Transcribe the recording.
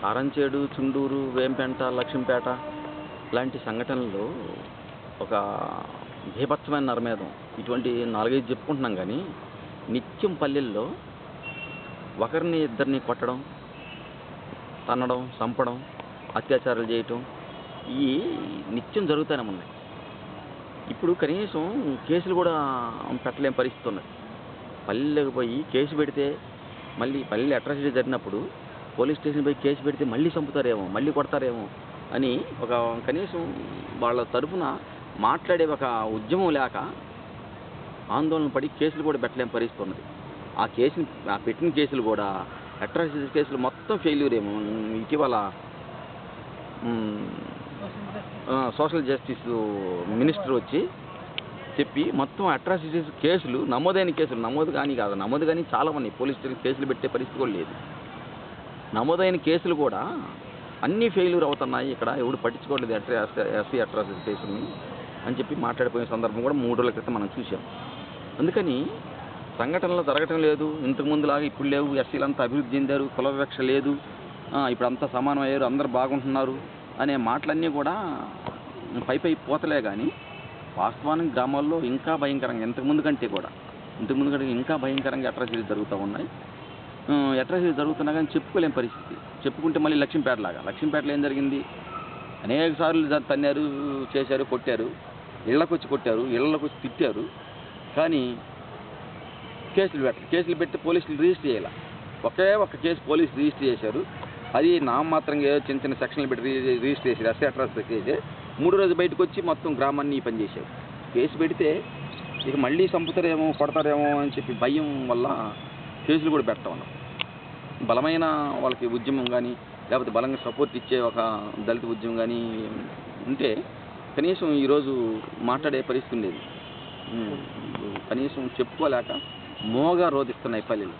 కారంచేడు, చుండూరు, వేంపెంట, లక్ష్మీపేట ఇలాంటి సంఘటనలు ఒక బీభత్సమైన నరమేధం. ఇటువంటి 4, 5 చెప్పుకుంటున్నాం కానీ నిత్యం పల్లెల్లో ఒకరిని ఇద్దరిని కొట్టడం, తన్నడం, చంపడం, అత్యాచారాలు చేయటం ఇవి నిత్యం జరుగుతూనే ఉన్నాయి. ఇప్పుడు కనీసం కేసులు కూడా పెట్టలేని పరిస్థితి ఉన్నది. పల్లెలకు పోయి కేసు పెడితే మళ్ళీ పల్లె అట్రాసిటీ జరిగినప్పుడు పోలీస్ స్టేషన్ పోయి కేసు పెడితే మళ్ళీ చంపుతారేమో, మళ్ళీ కొడతారేమో అని ఒక కనీసం వాళ్ళ తరఫున మాట్లాడే ఒక ఉద్యమం లేక ఆందోళన పడి కేసులు కూడా పెట్టలేని పరిస్థితి ఉన్నది. ఆ పెట్టిన కేసులు కూడా అట్రాసిటీ కేసులు మొత్తం ఫెయిల్యూర్ ఏమో. ఇటీవల సోషల్ జస్టిస్ మినిస్టర్ వచ్చి చెప్పి మొత్తం అట్రాసిటీస్ కేసులు నమోదు కానీ చాలా ఉన్నాయి. పోలీస్ స్టేషన్ కేసులు పెట్టే పరిస్థితి కూడా లేదు. నమోదైన కేసులు కూడా అన్నీ ఫెయిల్యూర్ అవుతున్నాయి, ఇక్కడ ఎవడు పట్టించుకోవట్లేదు ఎస్సీ అట్రాసిటీ కేసుని అని చెప్పి మాట్లాడిపోయిన సందర్భం కూడా 3 రోజుల క్రితం మనం చూసాం. అందుకని సంఘటనలు జరగటం లేదు, ఇంతకుముందులాగా ఇప్పుడు లేవు. ఎస్సీలంతా అభివృద్ధి చెందారు, కుల వివక్ష లేదు, ఇప్పుడు అంతా సమానం అయ్యారు, అందరు బాగుంటున్నారు అనే మాటలన్నీ కూడా పై పోతలే కానీ వాస్తవానికి గ్రామాల్లో ఇంకా భయంకరంగా ఇంతకుముందు కంటే ఇంకా భయంకరంగా అట్రాసిటీలు జరుగుతూ ఉన్నాయి. అట్రాసిటీలు జరుగుతున్నా కానీ చెప్పుకోలేని పరిస్థితి. చెప్పుకుంటే మళ్ళీ లక్ష్మీపేటలో ఏం జరిగింది? అనేక సార్లు తన్నారు, చేశారు, కొట్టారు, ఇళ్ళకు వచ్చి కొట్టారు, ఇళ్ళకు వచ్చి తిట్టారు, కానీ కేసులు పెట్టి పోలీసులు రిజిస్టర్ చేయాలి. ఒక్క కేసు పోలీసు రిజిస్టర్ చేశారు. అది నామమాత్రంగా చిన్న సెక్షన్లు పెట్టి రిజిస్టర్ చేశారు. ఎస్సీ అట్రాసిటీ చేసి 3 రోజులు బయటకు వచ్చి మొత్తం గ్రామాన్ని ఈ పని చేశారు. కేసు పెడితే ఇక మళ్ళీ చంపుతారేమో, కొడతారేమో అని చెప్పి భయం వల్ల కేసులు కూడా పెట్టడం అన్నారు. బలమైన వాళ్ళకి ఉద్యమం కానీ లేకపోతే బలంగా సపోర్ట్ ఇచ్చే ఒక దళిత ఉద్యమం కానీ ఉంటే కనీసం ఈరోజు మాట్లాడే పరిస్థితి ఉండేది. కనీసం చెప్పుకోలేక మోగా రోధిస్తున్నాయి పల్లెలు.